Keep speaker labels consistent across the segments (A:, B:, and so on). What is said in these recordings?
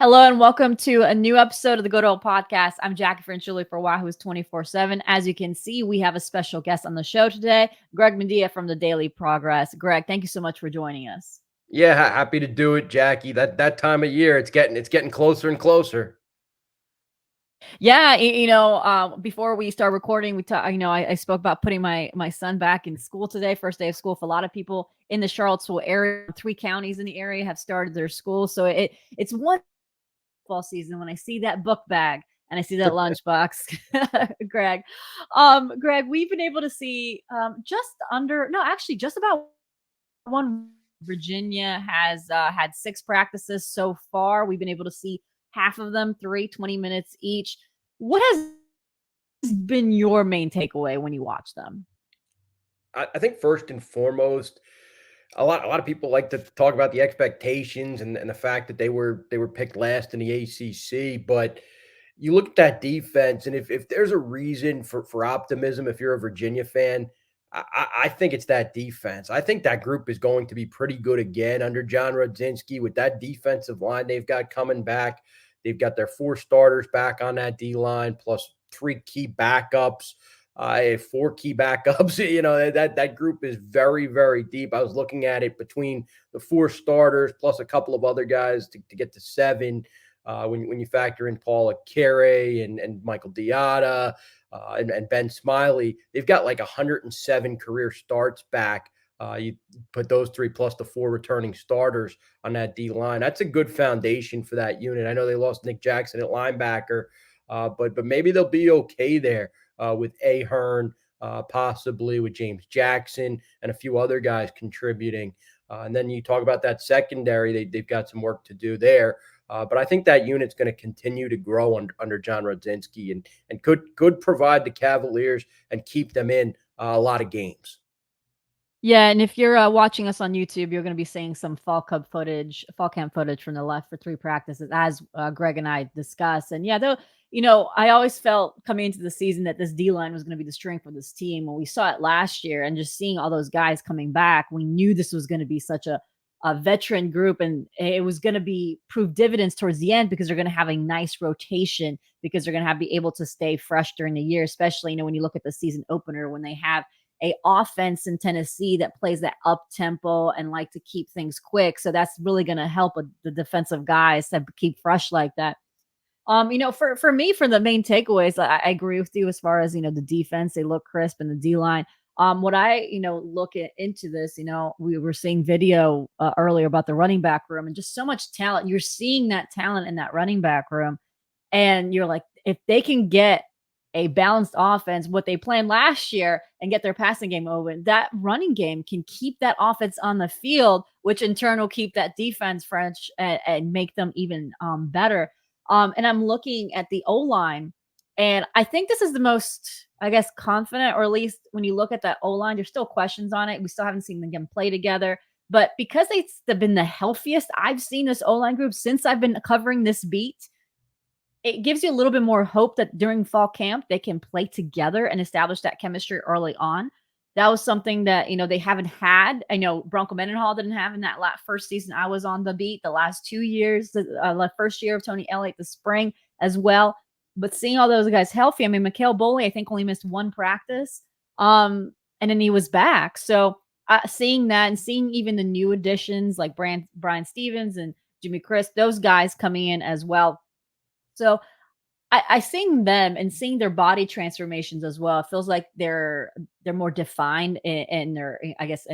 A: Hello and welcome to a new episode of the Good Old Podcast. I'm Jacquie Franciulli for Wahoo's 24/7. As you can see, we have a special guest on the show today, Greg Madia from the Daily Progress. Greg, thank you so much for joining us.
B: Yeah, happy to do it, Jackie. That time of year, it's getting closer and closer.
A: Yeah, before we start recording, we talked. I spoke about putting my son back in school today, first day of school for a lot of people in the Charlottesville area. 3 counties in the area have started their school, so it's one fall season when I see that book bag and I see that lunchbox, Greg. Greg, we've been able to see just about one. Virginia has had 6 practices so far. We've been able to see half of them, 20 minutes each. What has been your main takeaway when you watch them?
B: I think first and foremost, a lot of people like to talk about the expectations and the fact that they were picked last in the ACC, but you look at that defense, and if there's a reason for optimism, if you're a Virginia fan, I think it's that defense. I think that group is going to be pretty good again under John Rodzinski with that defensive line they've got coming back. They've got their 4 starters back on that D line, plus 3 key backups. 4 key backups. That group is very, very deep. I was looking at it between the 4 starters plus a couple of other guys to get to 7. When you factor in Paul Carey and Michael Diotta and Ben Smiley, they've got like 107 career starts back. You put those 3 plus the 4 returning starters on that D line. That's a good foundation for that unit. I know they lost Nick Jackson at linebacker, but maybe they'll be okay there with Ahern, possibly with James Jackson and a few other guys contributing. And then you talk about that secondary; they've got some work to do there. But I think that unit's going to continue to grow under John Rodzinski and could provide the Cavaliers and keep them in a lot of games.
A: Yeah, and if you're watching us on YouTube, you're going to be seeing some fall camp footage from the left for 3 practices, as Greg and I discussed. And yeah, though, I always felt coming into the season that this D line was going to be the strength of this team. When we saw it last year, and just seeing all those guys coming back, we knew this was going to be such a veteran group, and it was going to be prove dividends towards the end because they're going to have a nice rotation because they're going to be able to stay fresh during the year, especially when you look at the season opener when they have a offense in Tennessee that plays that up tempo and like to keep things quick. So that's really going to help the defensive guys to keep fresh like that. For me, for the main takeaways, I agree with you as far as the defense. They look crisp in the D line. What I look into this, we were seeing video earlier about the running back room and just so much talent. You're seeing that talent in that running back room, and you're like, if they can get a balanced offense, what they planned last year, and get their passing game open, that running game can keep that offense on the field, which in turn will keep that defense fresh and make them even better. And I'm looking at the O line, and I think this is the most, I guess, confident, or at least when you look at that O line, there's still questions on it. We still haven't seen them play together. But because they've been the healthiest I've seen this O line group since I've been covering this beat, it gives you a little bit more hope that during fall camp they can play together and establish that chemistry early on. That was something that they haven't had. I know Bronco Mendenhall didn't have in that first season I was on the beat. The last 2 years, the first year of Tony Elliott, the spring as well. But seeing all those guys healthy, I mean, Mikhail Boley, I think only missed 1 practice, and then he was back. So seeing that and seeing even the new additions like Brian Stevens and Jimmy Chris, those guys coming in as well. So I seeing them and seeing their body transformations as well. It feels like they're more defined in their, I guess,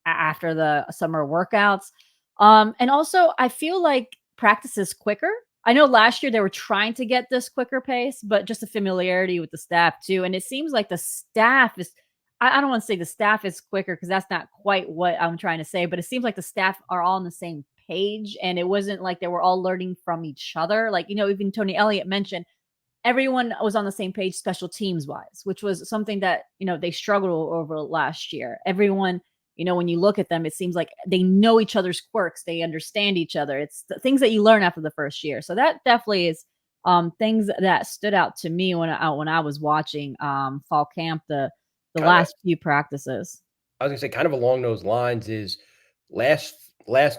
A: after the summer workouts. And also I feel like practice is quicker. I know last year they were trying to get this quicker pace, but just a familiarity with the staff too. And it seems like the staff is, I don't want to say the staff is quicker because that's not quite what I'm trying to say, but it seems like the staff are all on the same page, and it wasn't like they were all learning from each other. Like, even Tony Elliott mentioned everyone was on the same page special teams wise, which was something that, they struggled over last year. Everyone, when you look at them, it seems like they know each other's quirks. They understand each other. It's the things that you learn after the first year. So that definitely is things that stood out to me when I was watching fall camp, the
B: Kind of,
A: last few practices.
B: I was gonna say, kind of along those lines is last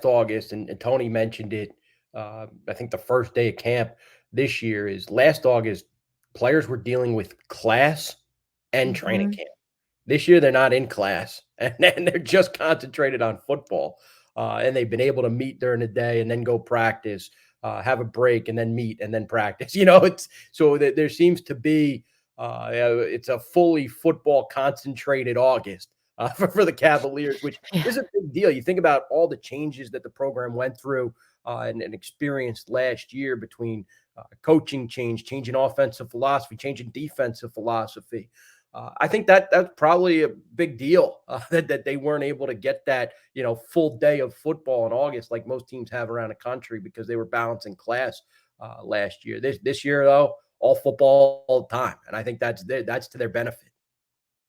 B: August, and Tony mentioned it. I think the first day of camp this year is last August, players were dealing with class and training
A: Mhm.
B: camp. This year, they're not in class, and they're just concentrated on football. And they've been able to meet during the day and then go practice, have a break, and then meet and then practice. It's so that there seems to be it's a fully football concentrated August for the Cavaliers, which
A: Yeah.
B: is a big deal. You think about all the changes that the program went through and experienced last year between coaching change, changing offensive philosophy, changing defensive philosophy. I think that that's probably a big deal that they weren't able to get that full day of football in August like most teams have around the country because they were balancing class last year. This year though, all football all the time, and I think that's to their benefit.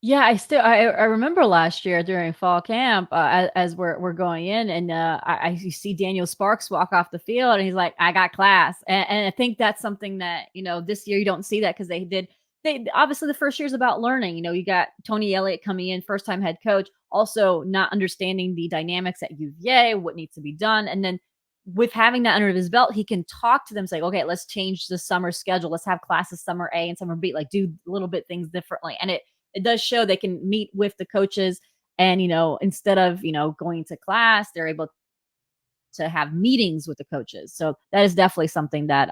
A: Yeah, I remember last year during fall camp, as we're going in, and I you see Daniel Sparks walk off the field, and he's like, "I got class," and I think that's something that this year you don't see that because they obviously the first year is about learning. You got Tony Elliott coming in, first time head coach, also not understanding the dynamics at UVA, what needs to be done, and then with having that under his belt, he can talk to them, say, "Okay, let's change the summer schedule. Let's have classes summer A and summer B, like do little bit things differently," and it does show they can meet with the coaches and instead of going to class they're able to have meetings with the coaches. So that is definitely something that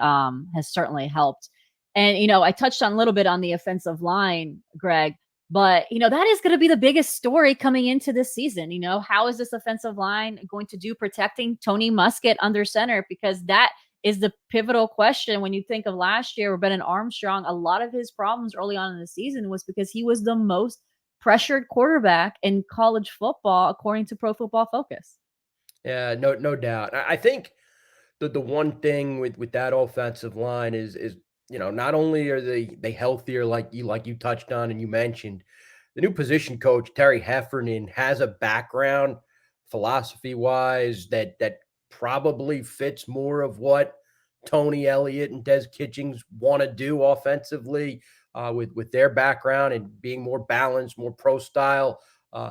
A: has certainly helped. And I touched on a little bit on the offensive line, Greg, but that is going to be the biggest story coming into this season. How is this offensive line going to do protecting Tony Muskett under center, because that is the pivotal question. When you think of last year, Brennan Armstrong, a lot of his problems early on in the season was because he was the most pressured quarterback in college football, according to Pro Football Focus.
B: Yeah, no doubt. I think the one thing with that offensive line is not only are they healthier like you touched on and you mentioned, the new position coach Terry Heffernan has a background philosophy wise that probably fits more of what Tony Elliott and Des Kitchings want to do offensively with their background and being more balanced, more pro style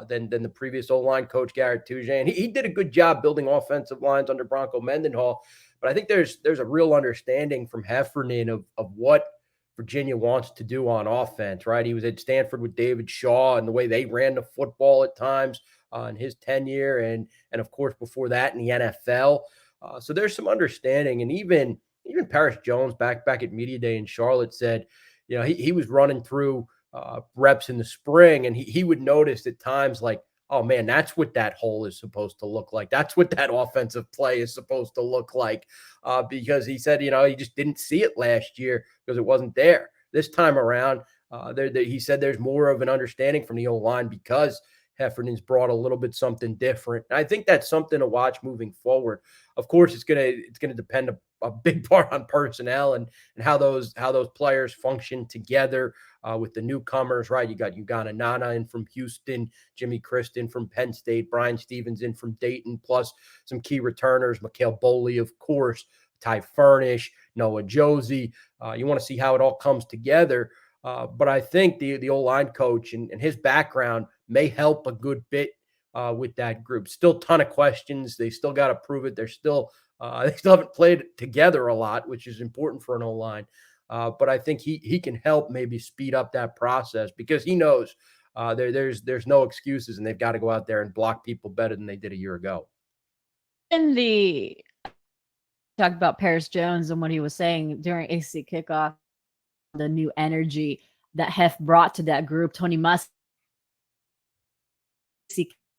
B: than the previous O line coach Garrett Touche. And he did a good job building offensive lines under Bronco Mendenhall. But I think there's a real understanding from Heffernan of what Virginia wants to do on offense, right? He was at Stanford with David Shaw and the way they ran the football at times in his tenure, and of course before that in the NFL. So there's some understanding, and even Paris Jones back at Media Day in Charlotte said, he was running through reps in the spring, and he would notice at times like, oh man, that's what that hole is supposed to look like. That's what that offensive play is supposed to look like. Because he said, he just didn't see it last year because it wasn't there. This time around, he said there's more of an understanding from the O line because Heffernan's brought a little bit something different. And I think that's something to watch moving forward. Of course, it's gonna depend a big part on personnel and how those players function together with the newcomers, right? You got Ugana Nana in from Houston, Jimmy Kristen from Penn State, Brian Stevens in from Dayton, plus some key returners, Mikhail Boley, of course, Ty Furnish, Noah Josie. You want to see how it all comes together. But I think the old line coach and his background may help a good bit with that group. Still, ton of questions. They still got to prove it. They still haven't played together a lot, which is important for an O line. But I think he can help maybe speed up that process because he knows there's no excuses, and they've got to go out there and block people better than they did a year ago.
A: In the talked about Paris Jones and what he was saying during AC kickoff, the new energy that Hef brought to that group. Tony Musk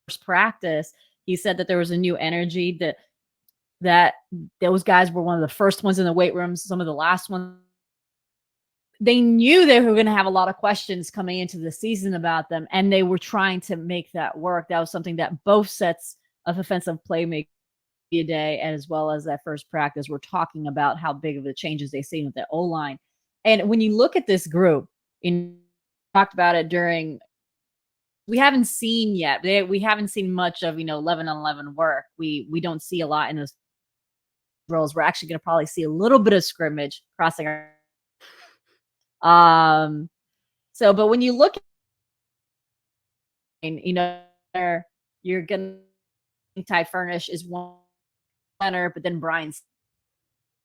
A: first practice, he said that there was a new energy, that those guys were one of the first ones in the weight rooms, some of the last ones. They knew they were going to have a lot of questions coming into the season about them, and they were trying to make that work. That was something that both sets of offensive playmakers day as well as that first practice were talking about how big of the changes they've seen with the O line. And when you look at this group, talked about it during, we haven't seen yet. We haven't seen much of 11 on 11 work. We don't see a lot in those roles. We're actually going to probably see a little bit of scrimmage crossing our. Um. So, but when you look at, you're going to Ty Furnish is one center, but then Brian.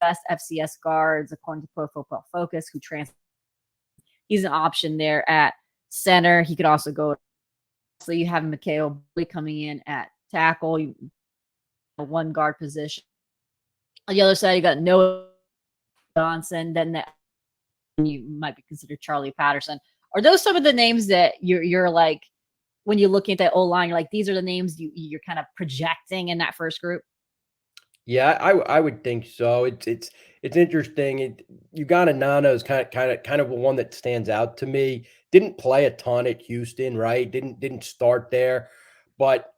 A: best FCS guards according to Pro Football Focus, who he's an option there at center. He could also go. So you have Mikhail coming in at tackle, one guard position. On the other side, you got Noah Johnson. Then you might be considered Charlie Patterson. Are those some of the names that you're like when you're looking at that O line? You're like, these are the names you're kind of projecting in that first group.
B: Yeah, I would think so. It's interesting. Uganda is kind of one that stands out to me. Didn't play a ton at Houston, right? Didn't start there, but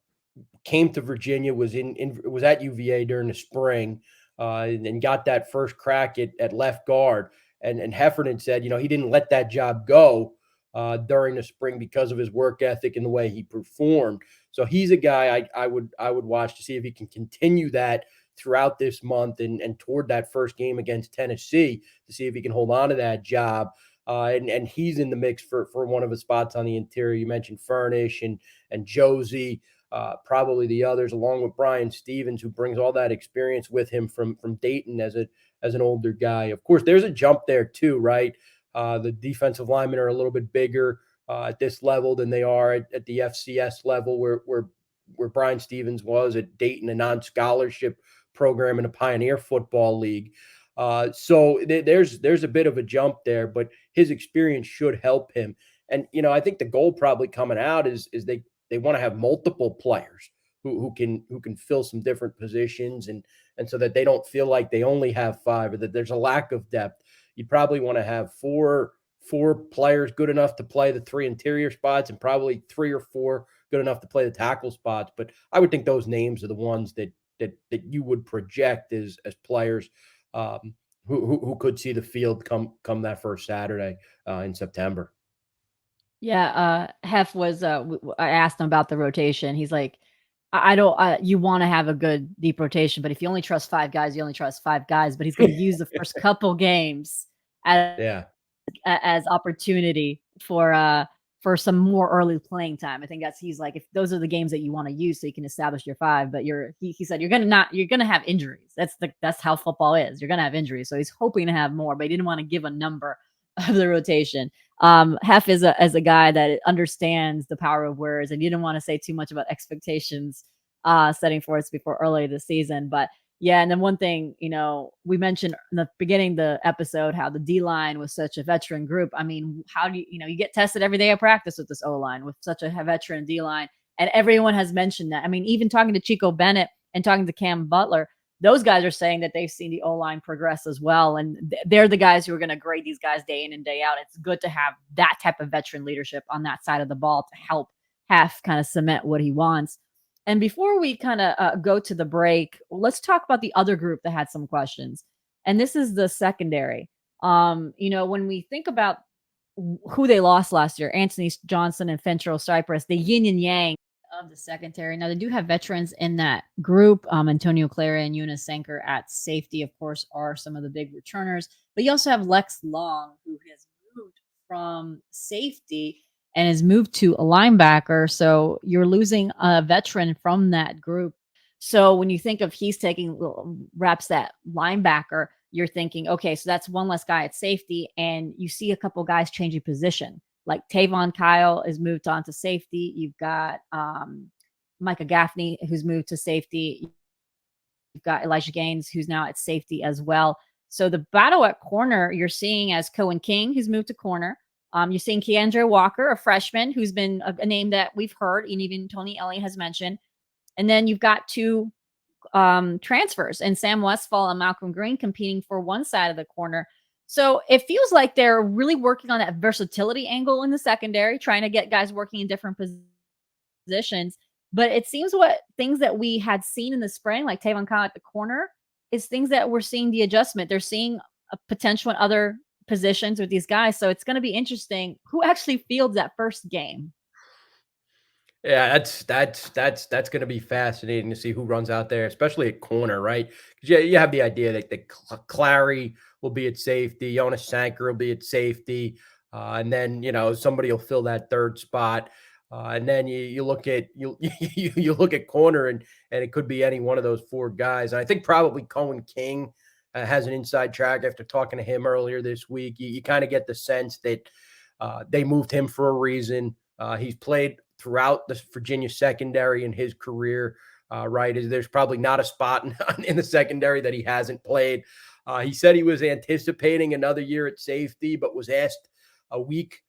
B: came to Virginia, was at UVA during the spring, and got that first crack at left guard. And Heffernan said, he didn't let that job go during the spring because of his work ethic and the way he performed. So he's a guy I would watch to see if he can continue that throughout this month and toward that first game against Tennessee to see if he can hold on to that job. And he's in the mix for one of the spots on the interior. You mentioned Furnish and Josie, probably the others, along with Brian Stevens, who brings all that experience with him from Dayton as an older guy. Of course, there's a jump there too, right? The defensive linemen are a little bit bigger at this level than they are at the FCS level, where Brian Stevens was at Dayton, a non-scholarship program in a Pioneer Football League. So there's a bit of a jump there, but his experience should help him. And I think the goal probably coming out is they want to have multiple players who can fill some different positions, and so that they don't feel like they only have five or that there's a lack of depth. You'd probably want to have four players good enough to play the three interior spots, and probably three or four good enough to play the tackle spots. But I would think those names are the ones that you would project as players who could see the field come that first Saturday in September.
A: Yeah, Hef was. I asked him about the rotation. He's like, I don't. You want to have a good deep rotation, but if you only trust five guys, you only trust five guys. But he's going to use the first couple games as
B: Yeah.
A: as opportunity for some more early playing time. I think he's like, if those are the games that you want to use so you can establish your five, but he said you're gonna have injuries. That's how football is. You're gonna have injuries. So he's hoping to have more, but he didn't want to give a number of the rotation. Hef is a guy that understands the power of words, and you didn't want to say too much about expectations setting for us before early this season. But yeah, and then one thing, we mentioned in the beginning of the episode how the D line was such a veteran group. I mean, how do you get tested every day at practice with this O line with such a veteran D line, and everyone has mentioned that. I mean, even talking to Chico Bennett and talking to Cam Butler, those guys are saying that they've seen the O line progress as well, and they're the guys who are going to grade these guys day in and day out. It's good to have that type of veteran leadership on that side of the ball to help Hef kind of cement what he wants. And before we kind of go to the break, let's talk about the other group that had some questions. And this is the secondary. When we think about who they lost last year, Anthony Johnson and Fentrell Cypress, the yin and yang of the secondary. Now, they do have veterans in that group. Antonio Clara and Eunice Sanker at safety, of course, are some of the big returners. But you also have Lex Long, who has moved from safety and has moved to a linebacker. So you're losing a veteran from that group. So when you think of he's taking reps at linebacker, you're thinking, okay, so that's one less guy at safety. And you see a couple guys changing position. Like Tavon Kyle is moved on to safety. You've got Micah Gaffney, who's moved to safety. You've got Elijah Gaines, who's now at safety as well. So the battle at corner, you're seeing as Cohen King, who's moved to corner. You're seeing Keandre Walker, a freshman, who's been a name that we've heard, and even Tony Elliott has mentioned. And then you've got two transfers, and Sam Westfall and Malcolm Green competing for one side of the corner. So it feels like they're really working on that versatility angle in the secondary, trying to get guys working in different positions. But it seems what things that we had seen in the spring, like Tavon Kyle at the corner, is things that we're seeing the adjustment. They're seeing a potential in other positions with these guys. So it's going to be interesting who actually fields that first game.
B: Yeah, that's going to be fascinating to see who runs out there, especially at corner, right? 'Cause you have the idea that Clary will be at safety, Jonas Sanker will be at safety, and then somebody will fill that third spot, and then you look at you look at corner, and it could be any one of those four guys. And I think probably Cohen King has an inside track after talking to him earlier this week. You kind of get the sense that they moved him for a reason. He's played throughout the Virginia secondary in his career. Right, there's probably not a spot in the secondary that he hasn't played. He said he was anticipating another year at safety, but was asked a week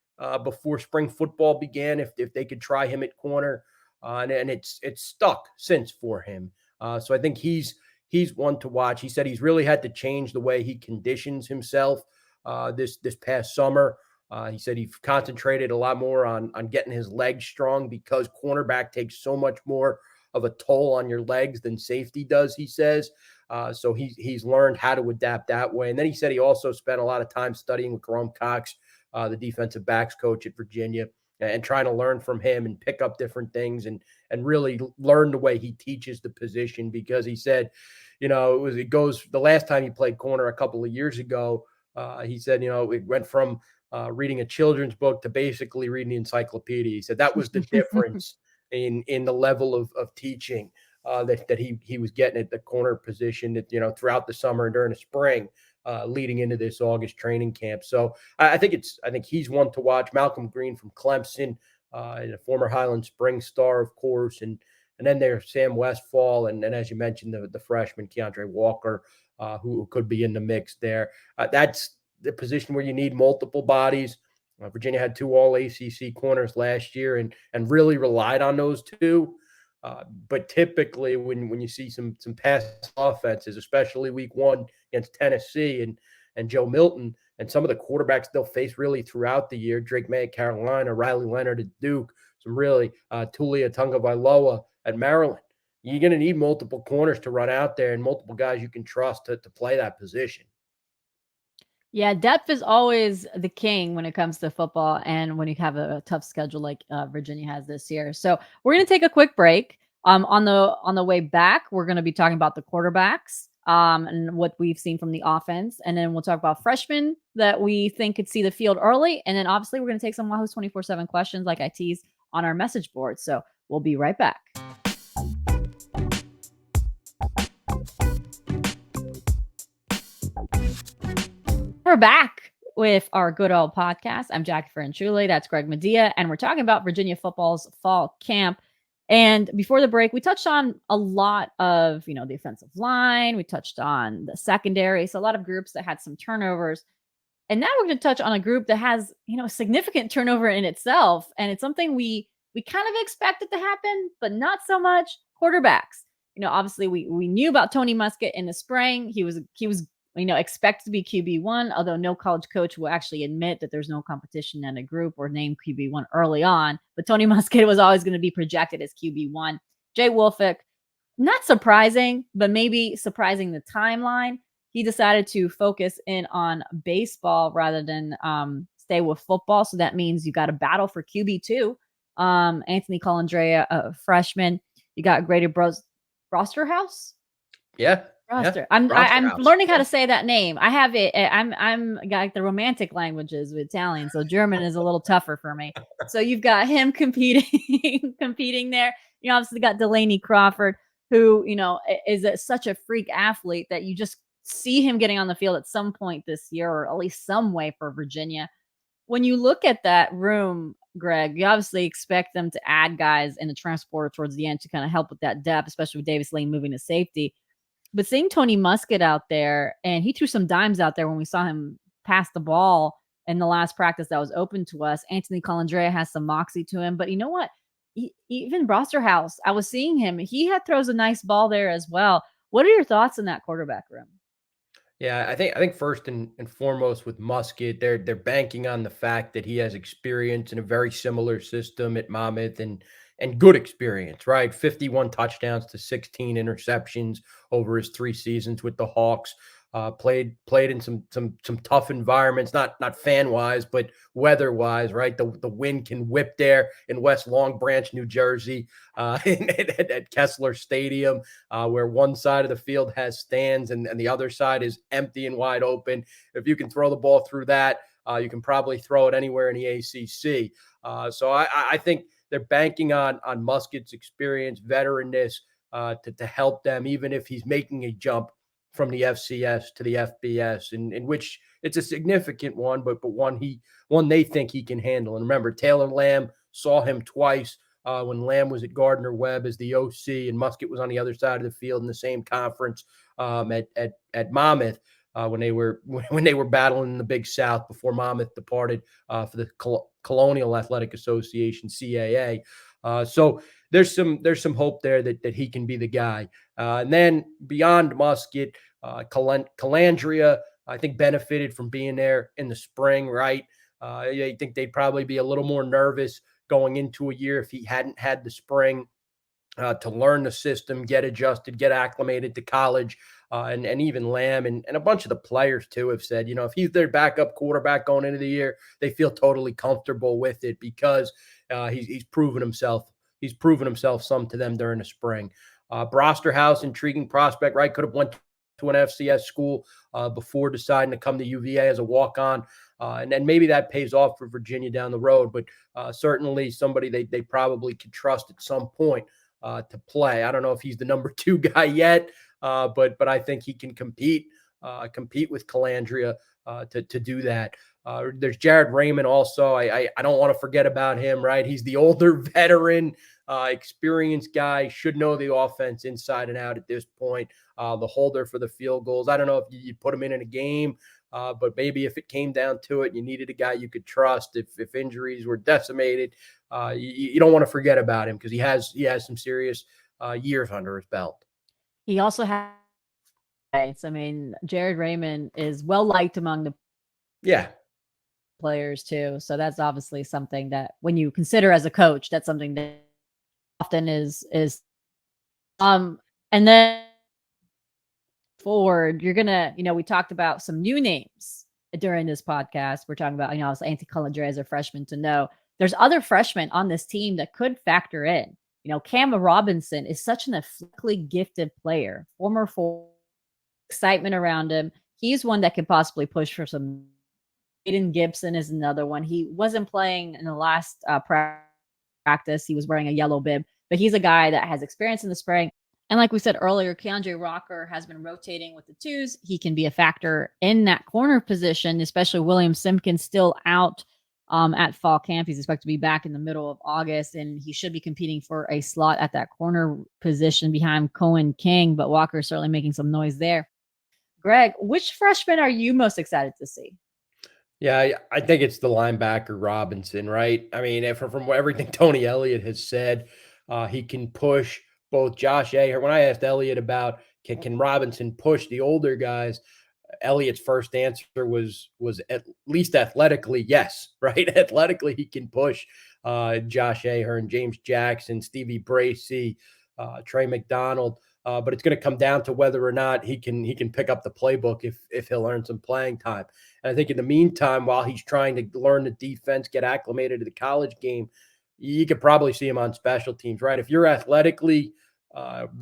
B: before spring football began if they could try him at corner, and it's stuck since for him. So I think he's one to watch. He said he's really had to change the way he conditions himself this past summer. He said he concentrated a lot more on getting his legs strong because cornerback takes so much more of a toll on your legs than safety does, he says. So he's learned how to adapt that way. And then he said he also spent a lot of time studying with Jerome Cox, the defensive backs coach at Virginia, and trying to learn from him and pick up different things and really learn the way he teaches the position, because he said, it goes the last time he played corner a couple of years ago. He said, it went from reading a children's book to basically reading the encyclopedia. He said that was the difference in the level of teaching that he was getting at the corner position that, throughout the summer and during the spring, leading into this August training camp. So I think he's one to watch. Malcolm Green from Clemson, a former Highland Springs star, of course, and then there's Sam Westfall, and as you mentioned, the freshman Keandre Walker, who could be in the mix there. That's the position where you need multiple bodies. Virginia had 2 all ACC corners last year and really relied on those 2. But typically when you see some pass offenses, especially week 1 against Tennessee and Joe Milton and some of the quarterbacks they'll face really throughout the year, Drake May at Carolina, Riley Leonard at Duke, some really Tulia Tagovailoa at Maryland. You're going to need multiple corners to run out there and multiple guys you can trust to play that position.
A: Yeah, depth is always the king when it comes to football and when you have a tough schedule like Virginia has this year. So we're going to take a quick break. On the way back, we're going to be talking about the quarterbacks and what we've seen from the offense, and then we'll talk about freshmen that we think could see the field early, and then obviously we're going to take some Wahoo's 24/7 questions like I teased on our message board. So we'll be right back. We're back with our good old podcast. I'm Jacquie Franciulli. That's Greg Madia. And we're talking about Virginia football's fall camp. And before the break, we touched on a lot of, the offensive line. We touched on the secondary. So a lot of groups that had some turnovers. And now we're going to touch on a group that has, significant turnover in itself. And it's something we kind of expected to happen, but not so much. Quarterbacks. Obviously we knew about Tony Muskett in the spring. He was expect to be QB1, although no college coach will actually admit that there's no competition in a group or name QB1 early on. But Tony Muskett was always going to be projected as QB1. Jay Wolfick, not surprising, but maybe surprising the timeline. He decided to focus in on baseball rather than stay with football. So that means you got a battle for QB2. Anthony Colandrea, a freshman. You got Grady Brosterhouse.
B: Yeah.
A: Roster.
B: Yeah.
A: I'm learning how to say that name. I have it. I'm got the romantic languages with Italian, so German is a little tougher for me. So you've got him competing there. You obviously got Delaney Crawford, who is such a freak athlete that you just see him getting on the field at some point this year, or at least some way for Virginia. When you look at that room, Greg, you obviously expect them to add guys in the transporter towards the end to kind of help with that depth, especially with Davis Lane moving to safety. But seeing Tony Muskett out there, and he threw some dimes out there when we saw him pass the ball in the last practice that was open to us. Anthony Colandrea has some moxie to him. But you know what? Even Brosterhouse, I was seeing him. He throws a nice ball there as well. What are your thoughts in that quarterback room?
B: Yeah, I think first and foremost with Muskett, they're banking on the fact that he has experience in a very similar system at Monmouth and good experience, right? 51 touchdowns to 16 interceptions over his 3 seasons with the Hawks. Played in some tough environments, not fan wise, but weather wise, right? The wind can whip there in West Long Branch, New Jersey, at Kessler Stadium, where one side of the field has stands and the other side is empty and wide open. If you can throw the ball through that, you can probably throw it anywhere in the ACC. So I think they're banking on Muskett's experience, veteranness, to help them, even if he's making a jump from the FCS to the FBS, in which it's a significant one, but one they think he can handle. And remember, Taylor Lamb saw him twice when Lamb was at Gardner Webb as the OC, and Musket was on the other side of the field in the same conference at Monmouth. When they were battling in the Big South before Monmouth departed for the Colonial Athletic Association (CAA). So there's some hope there that he can be the guy. And then beyond Musket, Calandria, I think, benefited from being there in the spring, right? I think they'd probably be a little more nervous going into a year if he hadn't had the spring to learn the system, get adjusted, get acclimated to college. And even Lamb and a bunch of the players too have said, if he's their backup quarterback going into the year, they feel totally comfortable with it because he's proven himself. He's proven himself some to them during the spring. Brosterhouse, intriguing prospect, right? Could have went to an FCS school before deciding to come to UVA as a walk-on. And then maybe that pays off for Virginia down the road, but certainly somebody they probably could trust at some point to play. I don't know if he's the number 2 guy yet, but I think he can compete with Calandria to do that. There's Jared Raymond also. I don't want to forget about him, right? He's the older veteran, experienced guy, should know the offense inside and out at this point. The holder for the field goals. I don't know if you put him in a game, but maybe if it came down to it, you needed a guy you could trust. If injuries were decimated, you don't want to forget about him because he has some serious years under his belt.
A: He also has. I mean, Jared Raymond is well liked among the players too. So that's obviously something that when you consider as a coach, that's something that often is and then forward, you're gonna, we talked about some new names during this podcast. We're talking about, Anthony Calandria as a freshman to know. There's other freshmen on this team that could factor in. Cam Robinson is such an athletically gifted player, former excitement around him. He's one that could possibly push for some. Aiden Gibson is another one. He wasn't playing in the last practice. He was wearing a yellow bib, but he's a guy that has experience in the spring. And like we said earlier, Keandre Rocker has been rotating with the twos. He can be a factor in that corner position, especially William Simpkins still out at fall camp. He's expected to be back in the middle of August, and he should be competing for a slot at that corner position behind Cohen King, but Walker is certainly making some noise there. Greg, which freshman are you most excited to see?
B: Yeah, I think it's the linebacker Robinson, right? I mean, from everything Tony Elliott has said, he can push both Josh Aher. When I asked Elliott about can Robinson push the older guys, Elliott's first answer was at least athletically, yes, right? Athletically, he can push Josh Aher and James Jackson, Stevie Bracey, Trey McDonald. But it's going to come down to whether or not he can pick up the playbook if he'll earn some playing time. And I think in the meantime, while he's trying to learn the defense, get acclimated to the college game, you could probably see him on special teams, right? If you're athletically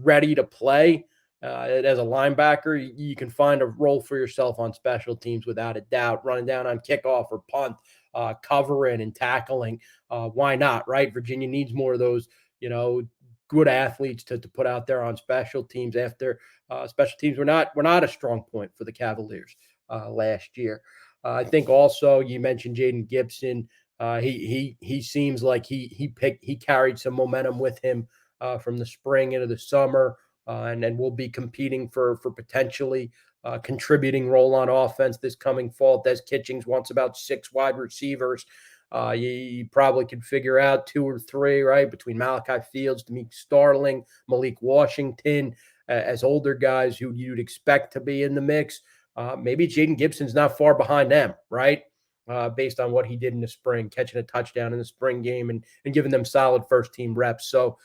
B: ready to play as a linebacker, you can find a role for yourself on special teams without a doubt. Running down on kickoff or punt, covering and tackling. Why not, right? Virginia needs more of those, good athletes to put out there on special teams after special teams were not a strong point for the Cavaliers last year. I think also you mentioned Jaden Gibson. He seems like he carried some momentum with him from the spring into the summer, and then will be competing for potentially contributing role on offense this coming fall. Des Kitchings wants about 6 wide receivers. You probably could figure out 2 or 3, right, between Malachi Fields, Demeke Starling, Malik Washington, as older guys who you'd expect to be in the mix. Maybe Jaden Gibson's not far behind them, right, based on what he did in the spring, catching a touchdown in the spring game and giving them solid first-team reps. So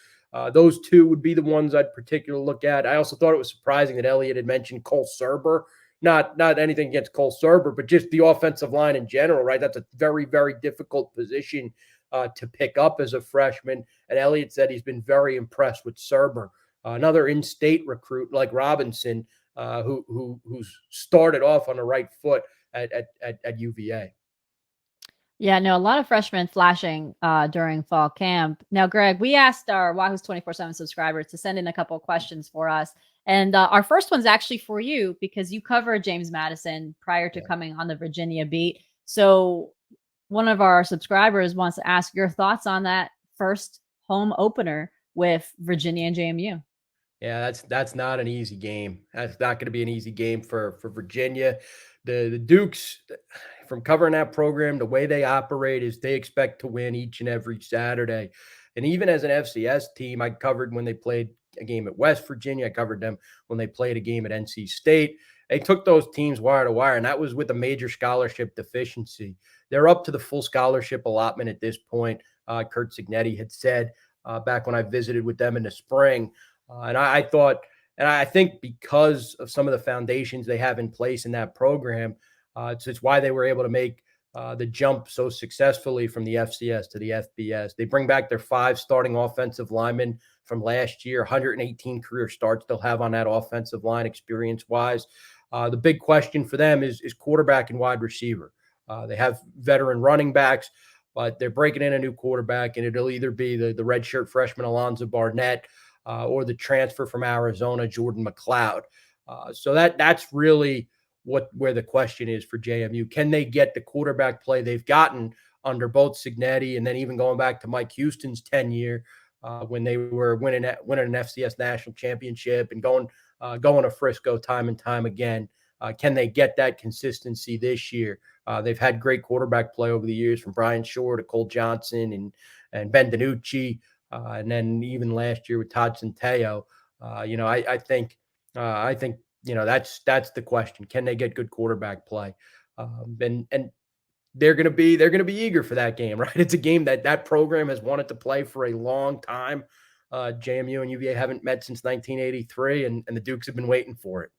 B: those 2 would be the ones I'd particularly look at. I also thought it was surprising that Elliott had mentioned Cole Serber. Not anything against Cole Serber, but just the offensive line in general, right? That's a very, very difficult position to pick up as a freshman. And Elliott said he's been very impressed with Serber, another in-state recruit like Robinson, who's started off on the right foot at UVA.
A: Yeah, no, a lot of freshmen flashing during fall camp. Now, Greg, we asked our Wahoo's 24/7 subscribers to send in a couple of questions for us. And our first one's actually for you because you covered James Madison prior to
B: Yeah.
A: coming on the Virginia beat. So one of our subscribers wants to ask your thoughts on that first home opener with Virginia and JMU.
B: Yeah, that's not an easy game. That's not going to be an easy game for Virginia. The Dukes, from covering that program, the way they operate is they expect to win each and every Saturday. And even as an FCS team, I covered when they played a game at West Virginia. I covered them when they played a game at NC State. They took those teams wire to wire, and that was with a major scholarship deficiency. They're up to the full scholarship allotment at this point. Kurt Signetti had said back when I visited with them in the spring. And I thought, and I think because of some of the foundations they have in place in that program, it's why they were able to make the jump so successfully from the FCS to the FBS. They bring back their 5 starting offensive linemen from last year, 118 career starts they'll have on that offensive line experience wise. The big question for them is quarterback and wide receiver. They have veteran running backs, but they're breaking in a new quarterback, and it'll either be the redshirt freshman Alonzo Barnett or the transfer from Arizona, Jordan McLeod. So that's really where the question is for JMU. Can they get the quarterback play they've gotten under both Signetti and then even going back to Mike Houston's tenure when they were winning an FCS national championship and going to Frisco time and time again? Can they get that consistency this year? They've had great quarterback play over the years, from Brian Shore to Cole Johnson and Ben DiNucci. And then even last year with Todd Centeio, I think that's the question. Can they get good quarterback play? And they're gonna be eager for that game, right? It's a game that program has wanted to play for a long time. JMU and UVA haven't met since 1983, and the Dukes have been waiting for it.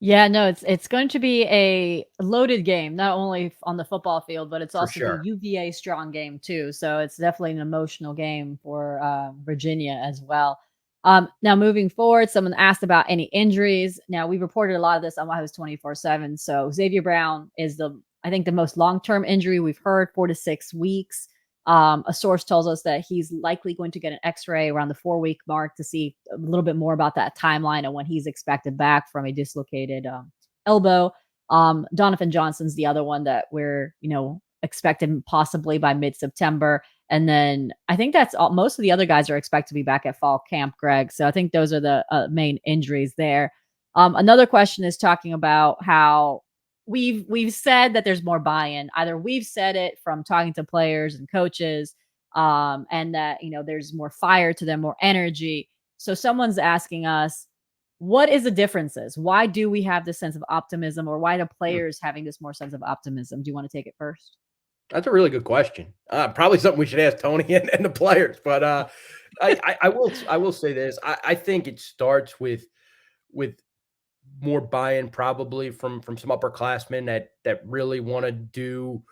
A: Yeah, no, it's going to be a loaded game, not only on the football field, but it's
B: For
A: also the
B: sure.
A: UVA strong game too. So it's definitely an emotional game for Virginia as well. Now moving forward, someone asked about any injuries. Now we reported a lot of this on Why Was 24/7. So Xavier Brown is I think the most long term injury we've heard, 4 to 6 weeks. A source tells us that he's likely going to get an X-ray around the 4 week mark to see a little bit more about that timeline and when he's expected back from a dislocated elbow. Donovan Johnson's the other one that we're expected possibly by mid-September. And then I think that's all. Most of the other guys are expected to be back at fall camp, Greg. So I think those are the main injuries there. Another question is talking about how we've said that there's more buy-in. Either we've said it from talking to players and coaches, and that there's more fire to them, more energy. So someone's asking us, what is the differences? Why do we have this sense of optimism, or why do
B: Hmm.
A: players having this more sense of optimism? Do you want to take it first?
B: That's a really good question. Probably something we should ask Tony and the players. But I will say this. I think it starts with more buy-in probably from some upperclassmen that really want to do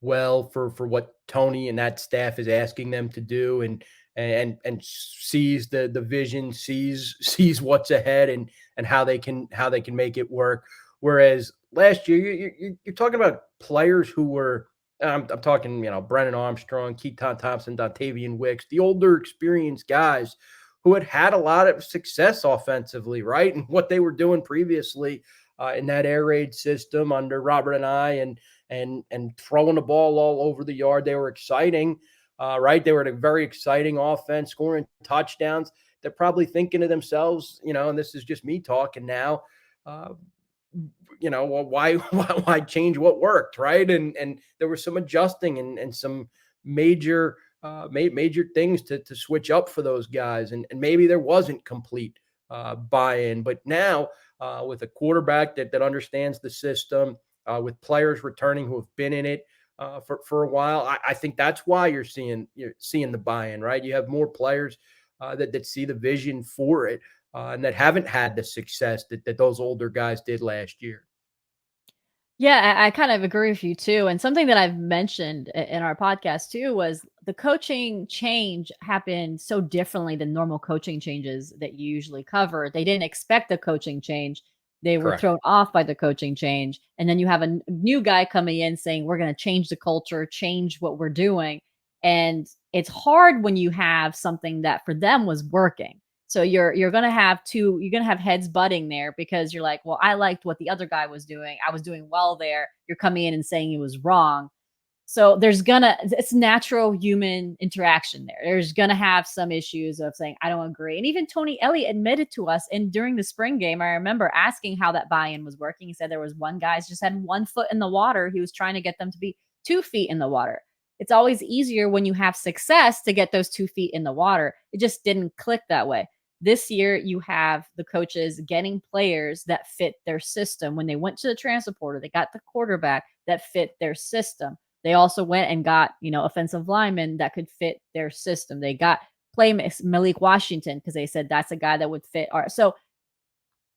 B: well for what Tony and that staff is asking them to do, and sees the vision, sees what's ahead, and how they can make it work. Whereas last year you're talking about players who were, I'm talking, Brennan Armstrong, Keaton Thompson, Dontavian Wicks, the older experienced guys who had a lot of success offensively, right? And what they were doing previously in that air raid system under Robert and I, and throwing the ball all over the yard. They were exciting, right? They were a very exciting offense, scoring touchdowns. They're probably thinking to themselves, and this is just me talking now. Uh, well, why, why change what worked, right? And there was some adjusting and some major major things to switch up for those guys, and maybe there wasn't complete buy-in, but now with a quarterback that understands the system, with players returning who have been in it for a while, I think that's why you're seeing the buy-in, right? You have more players that see the vision for it, and that haven't had the success that those older guys did last year.
A: Yeah, I kind of agree with you too. And something that I've mentioned in our podcast too was the coaching change happened so differently than normal coaching changes that you usually cover. They didn't expect the coaching change. They were
B: Correct.
A: thrown off by the coaching change. And then you have a new guy coming in saying, we're going to change the culture, change what we're doing. And it's hard when you have something that for them was working. So you're gonna have two, you're gonna have heads butting there because you're like, well, I liked what the other guy was doing. I was doing well there. You're coming in and saying he was wrong. So it's natural human interaction there. There's gonna have some issues of saying, I don't agree. And even Tony Elliott admitted to us, and during the spring game, I remember asking how that buy-in was working. He said there was one guy just had 1 foot in the water. He was trying to get them to be 2 feet in the water. It's always easier when you have success to get those 2 feet in the water. It just didn't click that way. This year, you have the coaches getting players that fit their system. When they went to the transfer portal, they got the quarterback that fit their system. They also went and got, offensive linemen that could fit their system. They got play Malik Washington because they said that's a guy that would fit our. So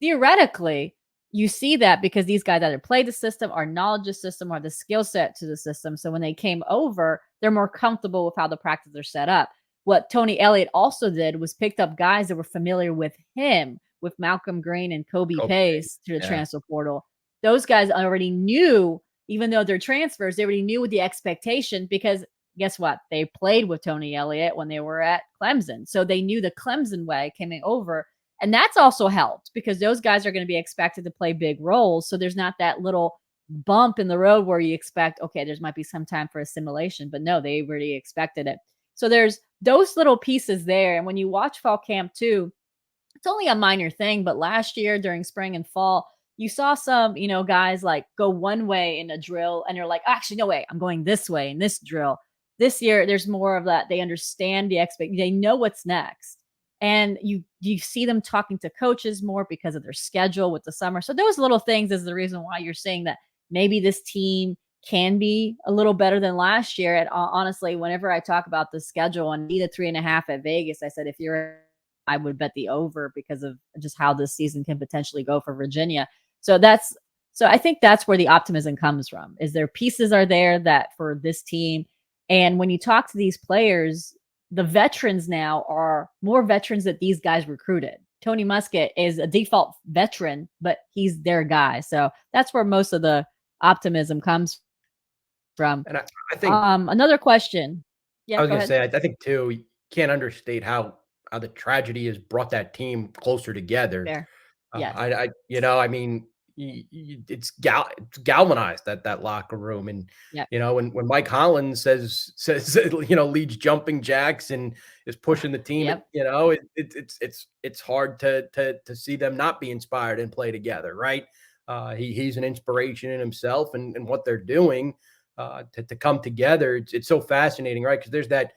A: theoretically, you see that because these guys either play the system or knowledge the system or the skill set to the system. So when they came over, they're more comfortable with how the practices are set up. What Tony Elliott also did was picked up guys that were familiar with him, with Malcolm Green and Kobe
B: Kobe,
A: Pace through the
B: yeah.
A: transfer portal. Those guys already knew, even though they're transfers, they already knew the expectation because guess what? They played with Tony Elliott when they were at Clemson. So they knew the Clemson way coming over. And that's also helped because those guys are going to be expected to play big roles. So there's not that little bump in the road where you expect, okay, there's might be some time for assimilation, but no, they already expected it. So there's those little pieces there. And when you watch fall camp too, it's only a minor thing, but last year during spring and fall, you saw some, guys like go one way in a drill and you're like, actually, no way, I'm going this way in this drill. This year, there's more of that. They understand the expect, they know what's next. And you see them talking to coaches more because of their schedule with the summer. So those little things is the reason why you're saying that maybe this team can be a little better than last year. And honestly, whenever I talk about the schedule and be the 3.5 at Vegas, I said if you're I would bet the over because of just how this season can potentially go for Virginia. So I think that's where the optimism comes from. Is there pieces are there that for this team, and when you talk to these players, the veterans now are more veterans that these guys recruited. Tony Muskett is a default veteran, but he's their guy. So that's where most of the optimism comes from.
B: And I think
A: Another question.
B: I
A: Yeah,
B: was
A: go
B: gonna
A: ahead.
B: say, I think too, you can't understate how the tragedy has brought that team closer together.
A: Fair. Yes.
B: I mean, it's galvanized that locker room, and
A: Yep.
B: when Mike Hollins says leads jumping jacks and is pushing the team,
A: Yep.
B: it's hard to see them not be inspired and play together, right? He's an inspiration in himself and what they're doing to come together. It's so fascinating, right? Because there's that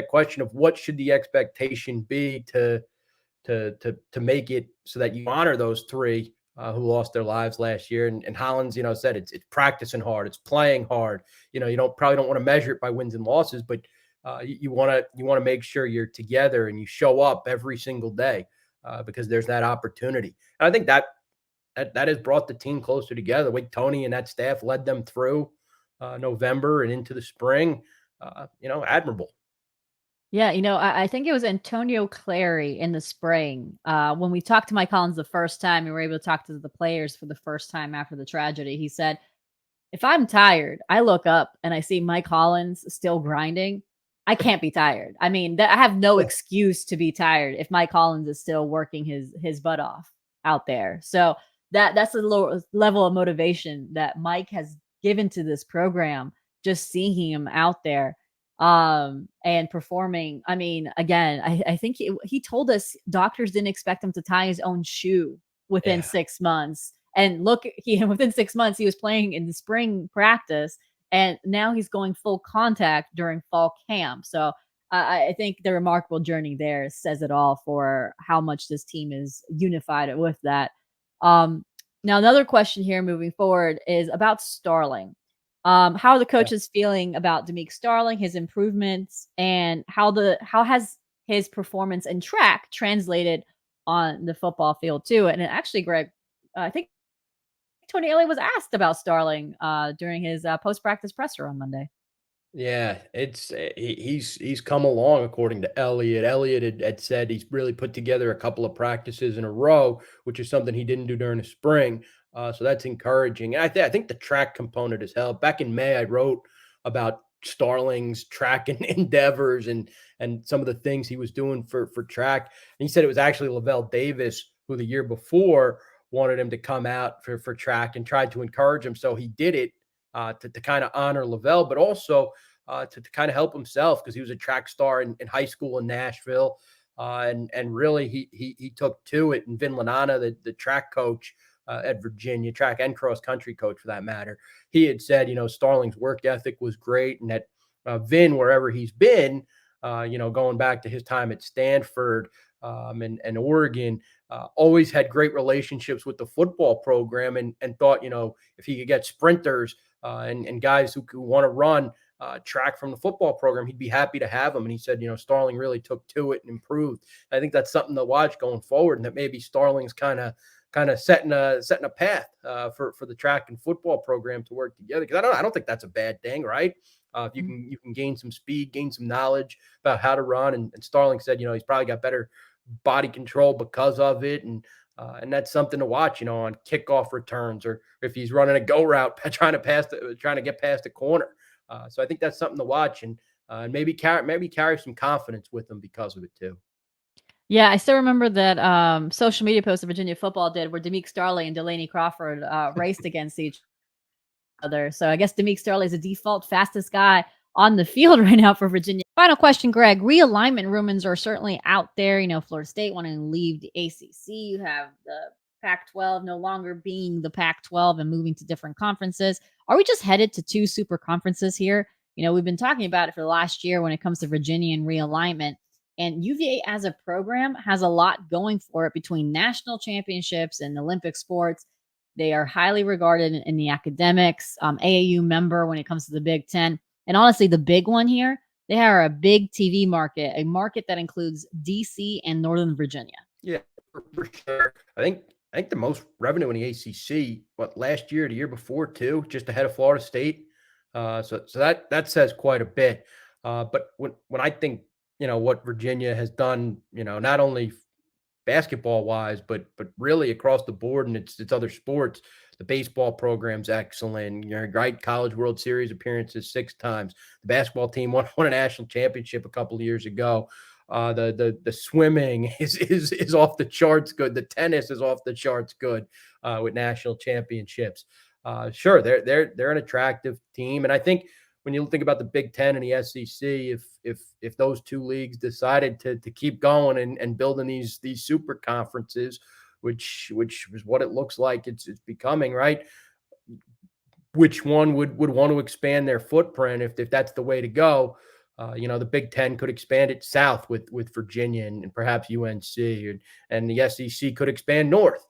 B: question of what should the expectation be to make it so that you honor those three who lost their lives last year. And Hollins, said it's practicing hard, it's playing hard. You don't want to measure it by wins and losses, but you want to make sure you're together and you show up every single day because there's that opportunity. And I think that has brought the team closer together. The way Tony and that staff led them through November and into the spring, admirable.
A: Yeah, I think it was Antonio Clary in the spring. When we talked to Mike Collins the first time, we were able to talk to the players for the first time after the tragedy. He said, if I'm tired, I look up and I see Mike Collins still grinding. I can't be tired. I mean, I have no
B: Yeah.
A: excuse to be tired if Mike Collins is still working his butt off out there. So that's a low level of motivation that Mike has given to this program. Just seeing him out there and performing. I mean, again, I think he told us doctors didn't expect him to tie his own shoe within
B: Yeah.
A: 6 months. And look, he within 6 months he was playing in the spring practice, and now he's going full contact during fall camp. So I think the remarkable journey there says it all for how much this team is unified with that. Um, Now, another question here moving forward is about Starling. How are the coaches feeling about Demeke Starling, his improvements, and how has his performance in track translated on the football field too? And actually, Greg, I think Tony Elliott was asked about Starling during his post practice presser on Monday.
B: Yeah, he's come along according to Elliott. Elliott had said he's really put together a couple of practices in a row, which is something he didn't do during the spring. So that's encouraging. And I think the track component has helped. Back in May, I wrote about Starling's track and endeavors and some of the things he was doing for track. And he said it was actually Lavelle Davis who the year before wanted him to come out for track and tried to encourage him. So he did it to kind of honor Lavelle, but also to kind of help himself because he was a track star in high school in Nashville. And really he took to it. And Vin Lanana, the track coach at Virginia, track and cross country coach for that matter, he had said, Starling's work ethic was great, and that Vin, wherever he's been, going back to his time at Stanford and Oregon, always had great relationships with the football program, and thought, if he could get sprinters and guys who want to run track from the football program, he'd be happy to have them. And he said, Starling really took to it and improved. I think that's something to watch going forward, and that maybe Starling's kind of setting a path for the track and football program to work together. Because I don't think that's a bad thing, right? If you can gain some speed, gain some knowledge about how to run, and Starling said, he's probably got better body control because of it, and that's something to watch, on kickoff returns, or if he's running a go route, trying to get past the corner. So I think that's something to watch, and maybe carry some confidence with him because of it too.
A: Yeah, I still remember that social media post that Virginia football did where Demeke Starling and Delaney Crawford raced against each other. So I guess Demeke Starling is the default fastest guy on the field right now for Virginia. Final question, Greg. Realignment rumors are certainly out there. Florida State wanting to leave the ACC. You have the Pac-12 no longer being the Pac-12 and moving to different conferences. Are we just headed to two super conferences here? We've been talking about it for the last year when it comes to Virginia and realignment. And UVA as a program has a lot going for it between national championships and Olympic sports. They are highly regarded in the academics, AAU member when it comes to the Big Ten. And honestly, the big one here, they are a big TV market, a market that includes DC and Northern Virginia.
B: Yeah, for sure. I think the most revenue in the ACC, last year, the year before too, just ahead of Florida State. So that says quite a bit. But when I think, what Virginia has done, not only basketball wise, but really across the board, and it's other sports. The baseball program's excellent. Right, College World Series appearances 6 times. The basketball team won a national championship a couple of years ago. The swimming is off the charts good. The tennis is off the charts good with national championships. Sure, they're an attractive team, and I think when you think about the Big Ten and the SEC, if those two leagues decided to keep going and building these super conferences, which is what it looks like it's becoming, right? Which one would want to expand their footprint if that's the way to go? The Big Ten could expand it south with Virginia and perhaps UNC, and the SEC could expand north.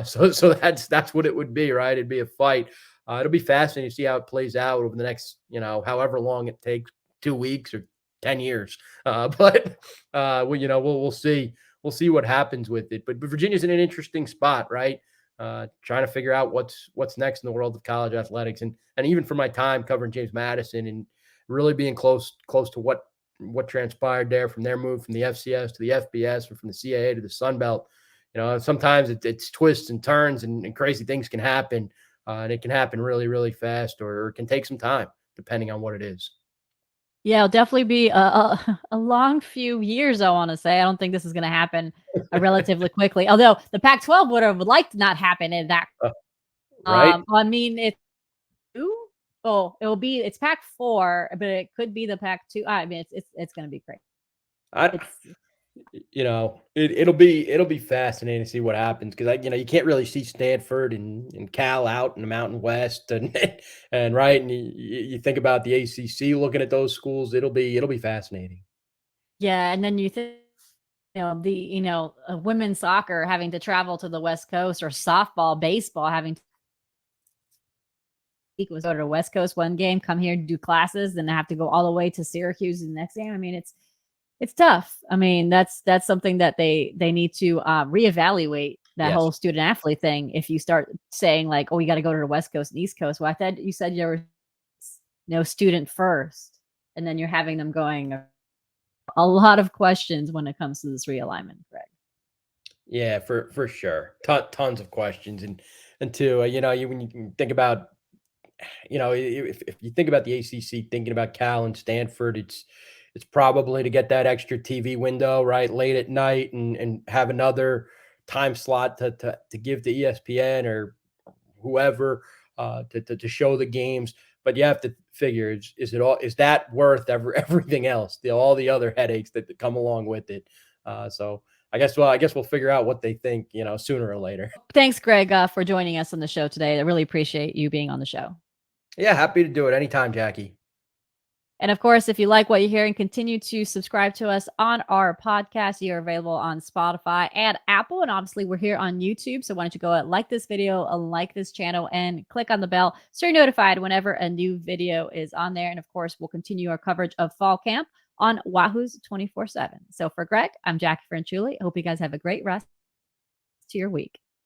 B: So that's what it would be, right? It'd be a fight. It'll be fascinating to see how it plays out over the next, however long it takes, 2 weeks or 10 years. But we'll see. We'll see what happens with it. But Virginia's in an interesting spot, right? Trying to figure out what's next in the world of college athletics, and even for my time covering James Madison and really being close to what transpired there, from their move from the FCS to the FBS, and from the CAA to the Sun Belt. Sometimes it's twists and turns, and crazy things can happen, and it can happen really, really fast, or it can take some time, depending on what it is.
A: Yeah, it'll definitely be a long few years, I want to say. I don't think this is going to happen relatively quickly. Although the Pac-12 would like to not happen in that.
B: Right?
A: I mean, it's Pac-4, but it could be the Pac-2. I mean, it's going to be great.
B: I
A: It's
B: it'll be fascinating to see what happens, because you can't really see Stanford and Cal out in the Mountain West, and right, and you think about the ACC, looking at those schools, it'll be fascinating.
A: Yeah, and then you think women's soccer having to travel to the West Coast, or softball, baseball having to go to the West Coast one game, come here to do classes, then have to go all the way to Syracuse the next game. I mean, it's tough. I mean, that's something that they need to reevaluate, that
B: Yes.
A: whole student athlete thing. If you start saying like, oh, you got to go to the West Coast and East Coast, well, I thought you said you were student first, and then you're having them going a lot of questions when it comes to this realignment, Greg.
B: Yeah, for sure. Tons of questions, and two, when you think about if you think about the ACC, thinking about Cal and Stanford, it's probably to get that extra TV window, right, late at night, and have another time slot to give to ESPN or whoever, to show the games. But you have to figure, is that worth everything else, all the other headaches that come along with it? So I guess we'll figure out what they think, sooner or later.
A: Thanks, Greg, for joining us on the show today. I really appreciate you being on the show.
B: Yeah, happy to do it anytime, Jackie.
A: And of course, if you like what you hear, and continue to subscribe to us on our podcast. You're available on Spotify and Apple. And obviously, we're here on YouTube. So why don't you go like this video, like this channel, and click on the bell so you're notified whenever a new video is on there. And of course, we'll continue our coverage of fall camp on Wahoo's 24/7. So for Greg, I'm Jacquie Franciulli. I hope you guys have a great rest to your week.